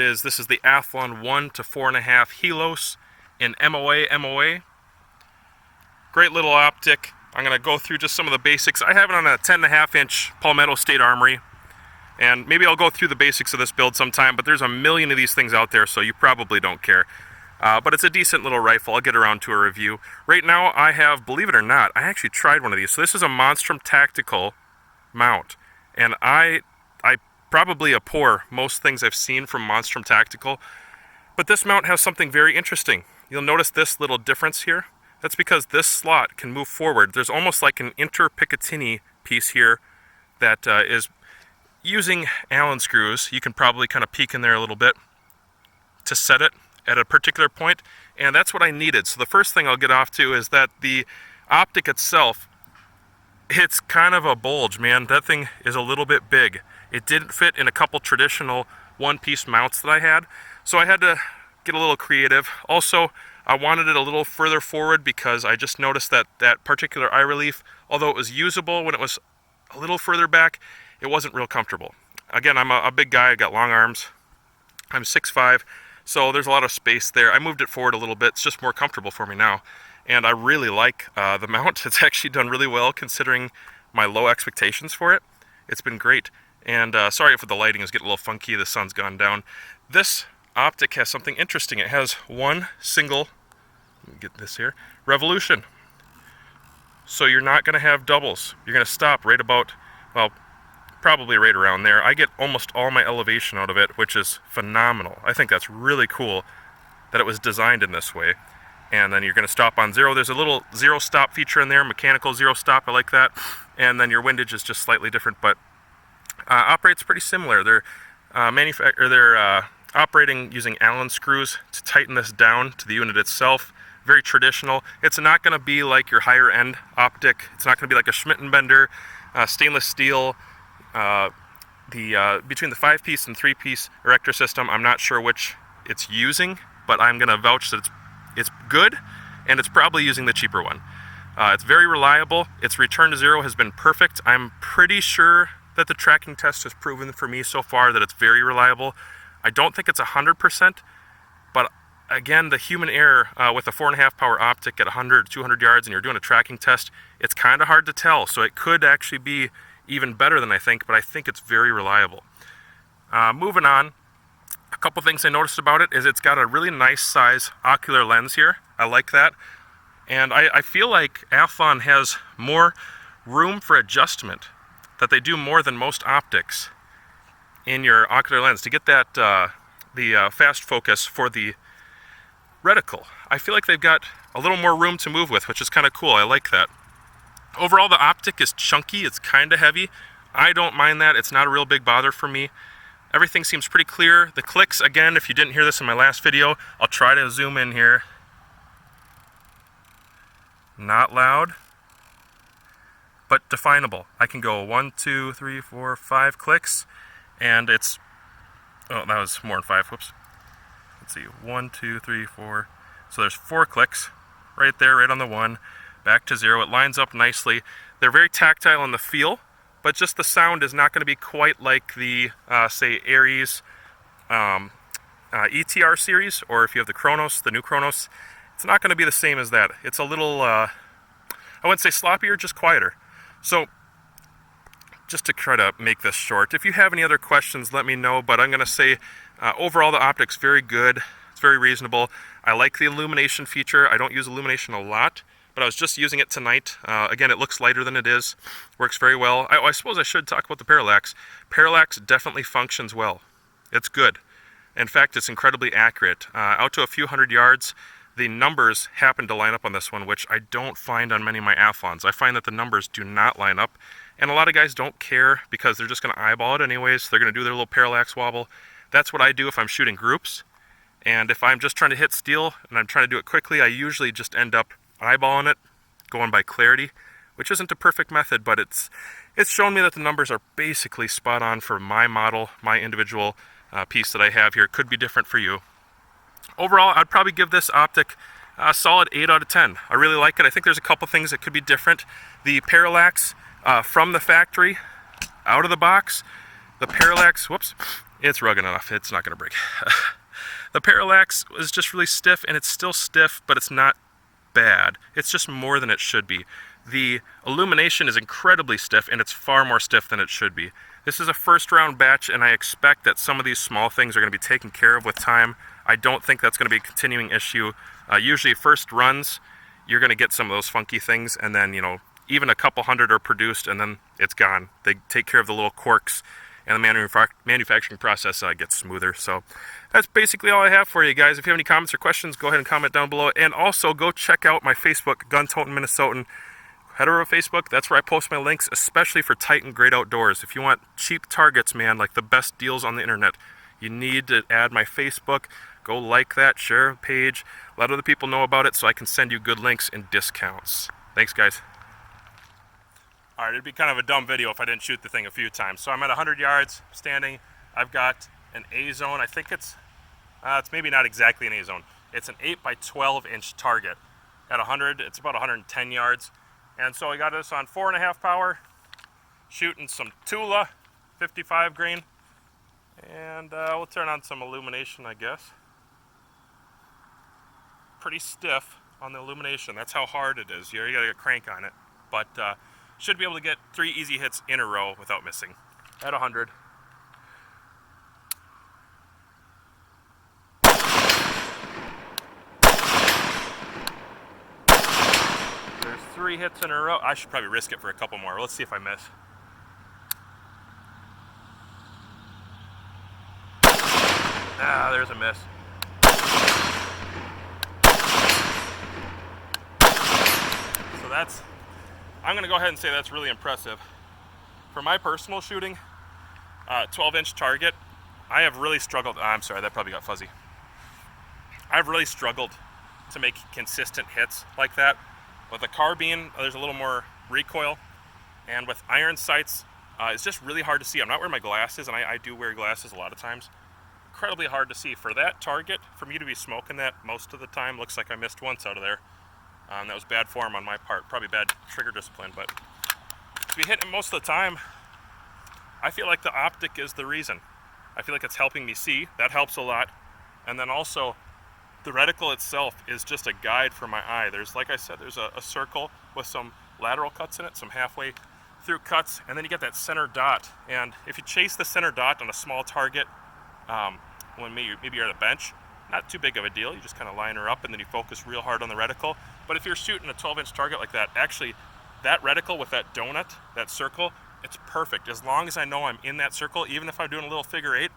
it is. This is the Athlon 1 to 4.5 Helos in MOA. Great little optic. I'm going to go through just some of the basics. I have it on a 10.5 inch Palmetto State Armory, and maybe I'll go through the basics of this build sometime, but there's a million of these things out there, so you probably don't care. But it's a decent little rifle. I'll get around to a review. Right now I have, believe it or not, I actually tried one of these. So this is a Monstrum Tactical mount, and I probably abhor most things I've seen from Monstrum Tactical, but this mount has something very interesting. You'll notice this little difference here. That's because this slot can move forward. There's almost like an inter-Picatinny piece here that is using Allen screws. You can probably kind of peek in there a little bit to set it at a particular point, and that's what I needed. So the first thing I'll get off to is that the optic itself, it's kind of a bulge, man. That thing is a little bit big. It didn't fit in a couple traditional one-piece mounts that I had, so I had to get a little creative. Also, I wanted it a little further forward because I just noticed that that particular eye relief, although it was usable when it was a little further back, it wasn't real comfortable. Again, I'm a big guy. I got long arms. I'm 6'5", so there's a lot of space there. I moved it forward a little bit. It's just more comfortable for me now, and I really like the mount. It's actually done really well considering my low expectations for it. It's been great. And sorry if the lighting is getting a little funky. The sun's gone down. This optic has something interesting. It has one single, let me get this here, revolution. So you're not going to have doubles. You're going to stop right about, well, probably right around there. I get almost all my elevation out of it, which is phenomenal. I think that's really cool that it was designed in this way. And then you're going to stop on zero. There's a little zero stop feature in there, mechanical zero stop. I like that. And then your windage is just slightly different, but operates pretty similar. They're operating using Allen screws to tighten this down to the unit itself. Very traditional. It's not going to be like your higher end optic. It's not going to be like a Schmittenbender stainless steel. Between the 5-piece and 3-piece erector system, I'm not sure which it's using, but I'm going to vouch that it's good, and it's probably using the cheaper one. It's very reliable. Its return to zero has been perfect. I'm pretty sure that the tracking test has proven for me so far that it's very reliable. I don't think it's 100%, but again, the human error with a 4.5 power optic at 100, 200 yards, and you're doing a tracking test, it's kind of hard to tell. So it could actually be even better than I think, but I think it's very reliable. Moving on, a couple things I noticed about it is it's got a really nice size ocular lens here. I like that. And I feel like Athlon has more room for adjustment, that they do more than most optics in your ocular lens to get that the fast focus for the reticle. I feel like they've got a little more room to move with, which is kind of cool. I like that. Overall, the optic is chunky. It's kind of heavy. I don't mind that. It's not a real big bother for me. Everything seems pretty clear. The clicks, again, if you didn't hear this in my last video, I'll try to zoom in here. Not loud, but definable. I can go 1, 2, 3, 4, 5 clicks, and it's, oh, that was more than 5, whoops. Let's see, 1, 2, 3, 4. So there's 4 clicks right there, right on the 1, back to 0. It lines up nicely. They're very tactile in the feel, but just the sound is not going to be quite like the, say, Aries ETR series, or if you have the Chronos, the new Chronos. It's not going to be the same as that. It's a little, I wouldn't say sloppier, just quieter. So, just to try to make this short, if you have any other questions, let me know, but I'm going to say overall the optic's very good. It's very reasonable. I like the illumination feature. I don't use illumination a lot, but I was just using it tonight. Again, it looks lighter than it is. Works very well. I suppose I should talk about the parallax. Parallax definitely functions well. It's good. In fact, it's incredibly accurate. Out to a few hundred yards, the numbers happen to line up on this one, which I don't find on many of my Athlons. I find that the numbers do not line up, and a lot of guys don't care because they're just going to eyeball it anyways. They're going to do their little parallax wobble. That's what I do if I'm shooting groups, and if I'm just trying to hit steel and I'm trying to do it quickly, I usually just end up eyeballing it, going by clarity, which isn't a perfect method, but it's shown me that the numbers are basically spot on for my model, my individual piece that I have here. It could be different for you. Overall, I'd probably give this optic a solid 8 out of 10. I really like it. I think there's a couple things that could be different. The parallax from the factory, out of the box, the parallax, It's rugged enough, it's not going to break. The parallax is just really stiff, and it's still stiff, but it's not bad. It's just more than it should be. The illumination is incredibly stiff, and it's far more stiff than it should be. This is a first round batch, and I expect that some of these small things are going to be taken care of with time. I don't think that's going to be a continuing issue. Usually first runs, you're going to get some of those funky things, and then, you know, even a couple hundred are produced, and then it's gone. They take care of the little quirks, and the manufacturing process gets smoother. So that's basically all I have for you guys. If you have any comments or questions, go ahead and comment down below. And also go check out my Facebook, Gun-Toting Minnesotan. Head over to Facebook. That's where I post my links, especially for Titan Great Outdoors. If you want cheap targets, man, like the best deals on the internet, you need to add my Facebook. Go like that, share a page, let other people know about it so I can send you good links and discounts. Thanks, guys. Alright, it'd be kind of a dumb video if I didn't shoot the thing a few times. So I'm at 100 yards, standing. I've got an A-zone. I think it's maybe not exactly an A-zone. It's an 8 by 12 inch target. At 100, it's about 110 yards. And so I got this on 4.5 power, shooting some Tula, 55 grain. And we'll turn on some illumination, I guess. Pretty stiff on the illumination. That's how hard it is. You gotta get a crank on it. But should be able to get 3 easy hits in a row without missing. At 100. There's 3 hits in a row. I should probably risk it for a couple more. Let's see if I miss. Ah, there's a miss. So that's, I'm going to go ahead and say that's really impressive. For my personal shooting, 12-inch target, I have really struggled. I'm sorry, that probably got fuzzy. I've really struggled to make consistent hits like that. With a carbine, there's a little more recoil. And with iron sights, it's just really hard to see. I'm not wearing my glasses, and I do wear glasses a lot of times. Incredibly hard to see. For that target, for me to be smoking that most of the time, looks like I missed once out of there. That was bad form on my part, probably bad trigger discipline, but to be hitting it most of the time, I feel like the optic is the reason. I feel like it's helping me see. That helps a lot. And then also, the reticle itself is just a guide for my eye. There's, like I said, there's a circle with some lateral cuts in it, some halfway through cuts, and then you get that center dot. And if you chase the center dot on a small target, when maybe you're at a bench, not too big of a deal. You just kind of line her up and then you focus real hard on the reticle. But if you're shooting a 12-inch target like that, actually that reticle with that donut, that circle, it's perfect. As long as I know I'm in that circle, even if I'm doing a little figure 8,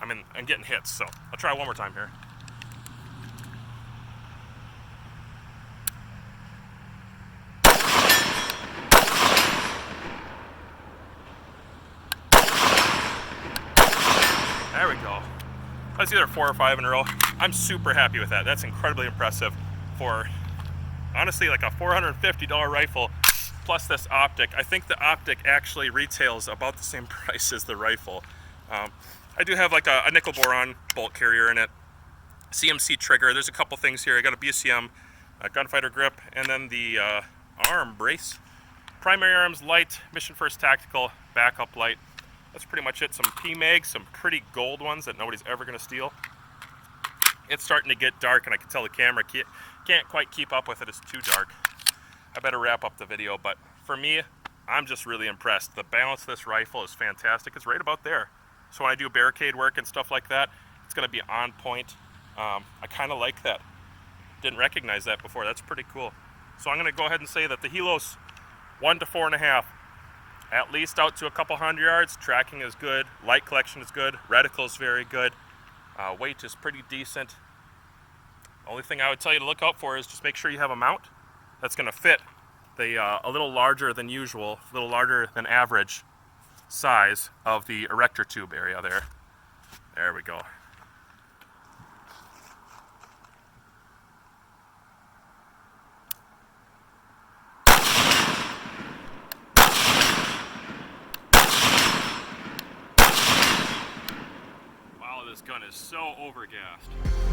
I'm getting hits. So I'll try one more time here. There we go. That's either 4 or 5 in a row. I'm super happy with that. That's incredibly impressive for, honestly, like a $450 rifle plus this optic. I think the optic actually retails about the same price as the rifle. I do have like a nickel boron bolt carrier in it, CMC trigger. There's a couple things here. I got a BCM, a gunfighter grip, and then the arm brace. Primary arms light, mission first tactical, backup light. That's pretty much it. Some PMags, some pretty gold ones that nobody's ever going to steal. It's starting to get dark, and I can tell the camera can't quite keep up with it. It's too dark. I better wrap up the video, but for me, I'm just really impressed. The balance of this rifle is fantastic. It's right about there. So when I do barricade work and stuff like that, it's going to be on point. I kind of like that. Didn't recognize that before. That's pretty cool. So I'm going to go ahead and say that the Helos 1 to 4.5, at least out to a couple hundred yards. Tracking is good, light collection is good, reticle is very good, weight is pretty decent. Only thing I would tell you to look out for is just make sure you have a mount that's going to fit the a little larger than usual, a little larger than average size of the erector tube area there. There we go. This gun is so overgassed.